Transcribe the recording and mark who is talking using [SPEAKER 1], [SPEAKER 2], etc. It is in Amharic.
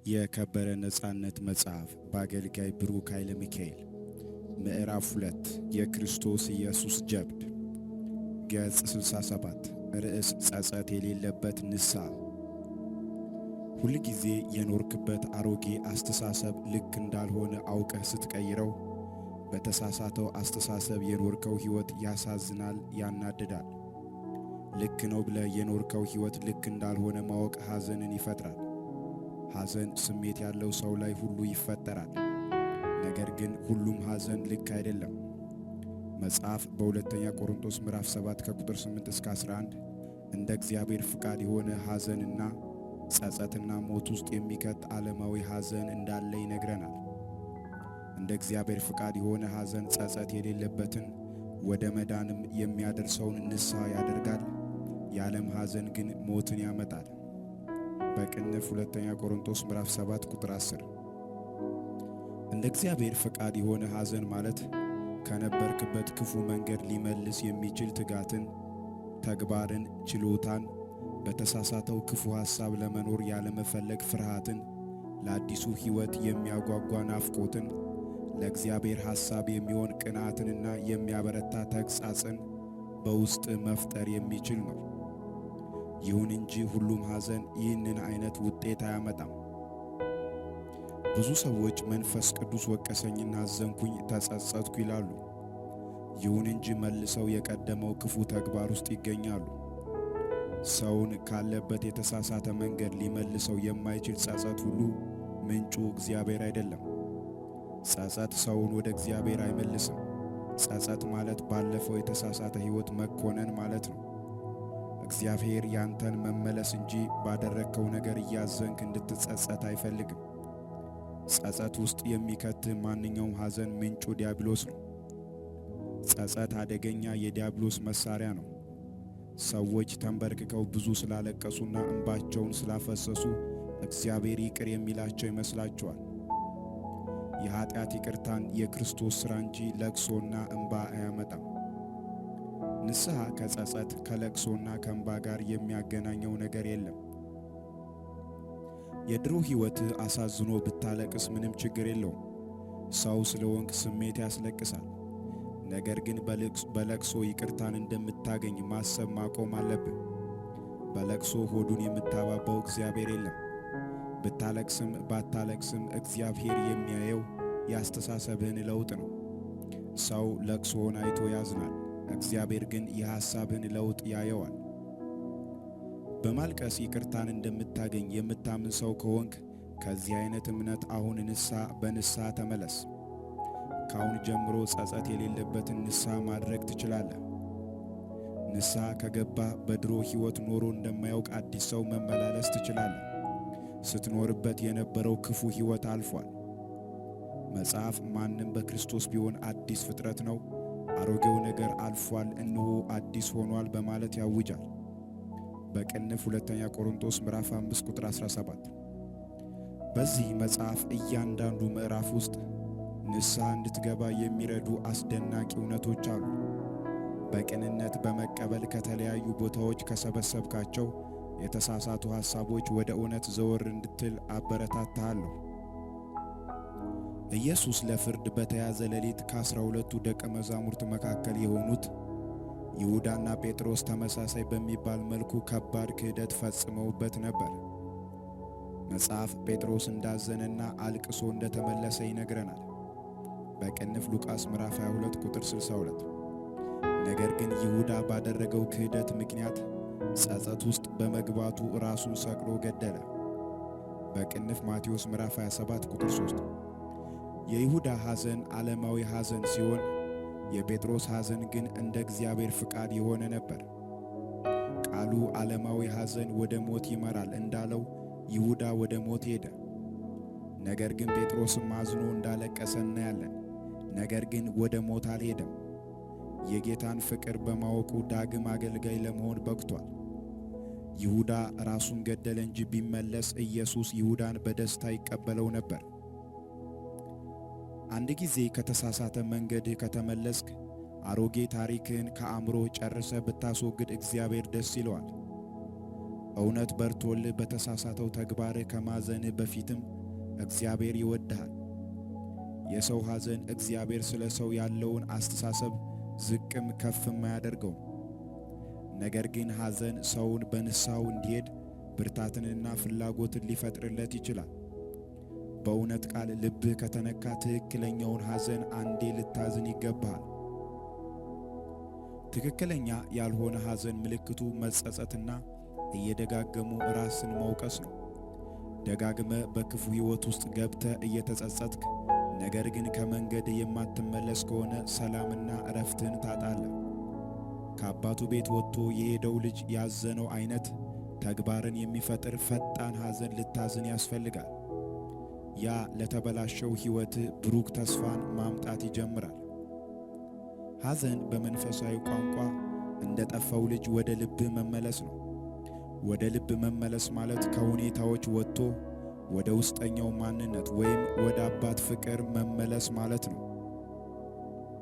[SPEAKER 1] የከበረ ነጻነት መጽሐፍ በአገልጋይ ብሩክ ኃይለ ሚካኤል ምዕራፍ 2 የክርስቶስ ኢየሱስ ጀብድ ገጽ 67 ርዕስ ጸጸት የሌለበት ንስሐ። ሁል ጊዜ የኖርክበት አሮጌ አስተሳሰብ ልክ እንዳልሆነ አውቀህ ስትቀይረው በተሳሳተው አስተሳሰብ የኖርከው ሕይወት ያሳዝናል፣ ያናድዳል። ልክ ነው ብለህ የኖርከው ሕይወት ልክ እንዳልሆነ ማወቅ ሐዘንን ይፈጥራል። ሐዘን ስሜት ያለው ሰው ላይ ሁሉ ይፈጠራል። ነገር ግን ሁሉም ሐዘን ልክ አይደለም። መጽሐፍ በሁለተኛ ቆሮንቶስ ምዕራፍ 7 ከቁጥር 8 እስከ 11 እንደ እግዚአብሔር ፍቃድ የሆነ ሐዘንና ጸጸትና ሞት ውስጥ የሚከት ዓለማዊ ሐዘን እንዳለ ይነግረናል። እንደ እግዚአብሔር ፍቃድ የሆነ ሐዘን ጸጸት የሌለበትን ወደ መዳንም የሚያደርሰውን ንስሐ ያደርጋል። የዓለም ሐዘን ግን ሞትን ያመጣል። በቅንፍ ሁለተኛ ቆሮንቶስ ምዕራፍ 7 ቁጥር 10 እንደ እግዚአብሔር ፈቃድ የሆነ ሐዘን ማለት ከነበርክበት ክፉ መንገድ ሊመልስ የሚችል ትጋትን፣ ተግባርን፣ ችሎታን፣ በተሳሳተው ክፉ ሐሳብ ለመኖር ያለመፈለግ ፍርሃትን፣ ለአዲሱ ሕይወት የሚያጓጓ ናፍቆትን፣ ለእግዚአብሔር ሐሳብ የሚሆን ቅንዓትንና የሚያበረታ ተግሣጽን በውስጥ መፍጠር የሚችል ነው። ይሁን እንጂ ሁሉም ሐዘን ይህንን አይነት ውጤት አያመጣም። ብዙ ሰዎች መንፈስ ቅዱስ ወቀሰኝና አዘንኩኝ፣ ተጸጸትኩ ይላሉ። ይሁን እንጂ መልሰው የቀደመው ክፉ ተግባር ውስጥ ይገኛሉ። ሰውን ካለበት የተሳሳተ መንገድ ሊመልሰው የማይችል ጸጸት ሁሉ ምንጩ እግዚአብሔር አይደለም። ጸጸት ሰውን ወደ እግዚአብሔር አይመልስም። ጸጸት ማለት ባለፈው የተሳሳተ ሕይወት መኮነን ማለት ነው። እግዚአብሔር ያንተን መመለስ እንጂ ባደረግከው ነገር እያዘንክ እንድትጸጸት አይፈልግም። ጸጸት ውስጥ የሚከትህ ማንኛውም ሐዘን ምንጩ ዲያብሎስ ነው። ጸጸት አደገኛ የዲያብሎስ መሳሪያ ነው። ሰዎች ተንበርክከው ብዙ ስላለቀሱና እንባቸውን ስላፈሰሱ እግዚአብሔር ይቅር የሚላቸው ይመስላቸዋል። የኀጢአት ይቅርታን የክርስቶስ ሥራ እንጂ ለቅሶና እንባ አያመጣም። ንስሐ ከጸጸት ከለቅሶና ከእንባ ጋር የሚያገናኘው ነገር የለም። የድሮ ሕይወትህ አሳዝኖ ብታለቅስ ምንም ችግር የለውም። ሰው ስለሆንክ ስሜት ያስለቅሳል። ነገር ግን በለቅሶ ይቅርታን እንደምታገኝ ማሰብ ማቆም አለብን። በለቅሶ ሆዱን የምታባባው እግዚአብሔር የለም። ብታለቅስም ባታለቅስም እግዚአብሔር የሚያየው የአስተሳሰብህን ለውጥ ነው። ሰው ለቅሶውን አይቶ ያዝናል፣ እግዚአብሔር ግን የሐሳብህን ለውጥ ያየዋል። በማልቀስ ይቅርታን እንደምታገኝ የምታምን ሰው ከሆንክ ከዚህ አይነት እምነት አሁን በንስሐ ተመለስ። ከአሁን ጀምሮ ጸጸት የሌለበትን ንስሐ ማድረግ ትችላለህ። ንስሐ ከገባህ በድሮ ሕይወት ኖሮ እንደማያውቅ አዲስ ሰው መመላለስ ትችላለህ። ስትኖርበት የነበረው ክፉ ሕይወት አልፏል። መጽሐፍ ማንም በክርስቶስ ቢሆን አዲስ ፍጥረት ነው፣ አሮጌው ነገር አልፏል፣ እነሆ አዲስ ሆኗል በማለት ያውጃል። በቅንፍ ሁለተኛ ቆሮንቶስ ምዕራፍ 5 ቁጥር 17 በዚህ መጽሐፍ እያንዳንዱ ምዕራፍ ውስጥ ንስሐ እንድትገባ የሚረዱ አስደናቂ እውነቶች አሉ። በቅንነት በመቀበል ከተለያዩ ቦታዎች ከሰበሰብካቸው የተሳሳቱ ሐሳቦች ወደ እውነት ዘወር እንድትል አበረታታለሁ። ኢየሱስ ለፍርድ በተያዘ ሌሊት ከ12ቱ ደቀ መዛሙርት መካከል የሆኑት ይሁዳና ጴጥሮስ ተመሳሳይ በሚባል መልኩ ከባድ ክህደት ፈጽመውበት ነበር። መጽሐፍ ጴጥሮስ እንዳዘነና አልቅሶ እንደተመለሰ ይነግረናል። በቅንፍ ሉቃስ ምዕራፍ 22 ቁጥር 62 ነገር ግን ይሁዳ ባደረገው ክህደት ምክንያት ጸጸት ውስጥ በመግባቱ ራሱን ሰቅሎ ገደለ። በቅንፍ ማቴዎስ ምዕራፍ 27 ቁጥር 3 የይሁዳ ሐዘን ዓለማዊ ሐዘን ሲሆን የጴጥሮስ ሐዘን ግን እንደ እግዚአብሔር ፍቃድ የሆነ ነበር። ቃሉ ዓለማዊ ሐዘን ወደ ሞት ይመራል እንዳለው ይሁዳ ወደ ሞት ሄደ። ነገር ግን ጴጥሮስም አዝኖ እንዳለቀሰ እናያለን። ነገር ግን ወደ ሞት አልሄደም። የጌታን ፍቅር በማወቁ ዳግም አገልጋይ ለመሆን በቅቷል። ይሁዳ ራሱን ገደለ እንጂ ቢመለስ ኢየሱስ ይሁዳን በደስታ ይቀበለው ነበር። አንድ ጊዜ ከተሳሳተ መንገድህ ከተመለስክ አሮጌ ታሪክህን ከአእምሮ ጨርሰ ብታስወግድ እግዚአብሔር ደስ ይለዋል። እውነት በርቶልህ በተሳሳተው ተግባርህ ከማዘንህ በፊትም እግዚአብሔር ይወድሃል። የሰው ሐዘን እግዚአብሔር ስለ ሰው ያለውን አስተሳሰብ ዝቅም ከፍም አያደርገውም። ነገር ግን ሐዘን ሰውን በንስሐው እንዲሄድ ብርታትንና ፍላጎትን ሊፈጥርለት ይችላል። በእውነት ቃል ልብህ ከተነካ ትክክለኛውን ሐዘን አንዴ ልታዝን ይገባሃል። ትክክለኛ ያልሆነ ሐዘን ምልክቱ መጸጸትና እየደጋገሙ ራስን መውቀስ ነው። ደጋግመ በክፉ ሕይወት ውስጥ ገብተህ እየተጸጸትክ ነገር ግን ከመንገድ የማትመለስ ከሆነ ሰላምና እረፍትን ታጣለህ። ከአባቱ ቤት ወጥቶ የሄደው ልጅ ያዘነው አይነት ተግባርን የሚፈጥር ፈጣን ሐዘን ልታዝን ያስፈልጋል። ያ ለተበላሸው ሕይወትህ ብሩክ ተስፋን ማምጣት ይጀምራል። ሐዘን በመንፈሳዊ ቋንቋ እንደ ጠፋው ልጅ ወደ ልብህ መመለስ ነው። ወደ ልብ መመለስ ማለት ከሁኔታዎች ወጥቶ ወደ ውስጠኛው ማንነት ወይም ወደ አባት ፍቅር መመለስ ማለት ነው።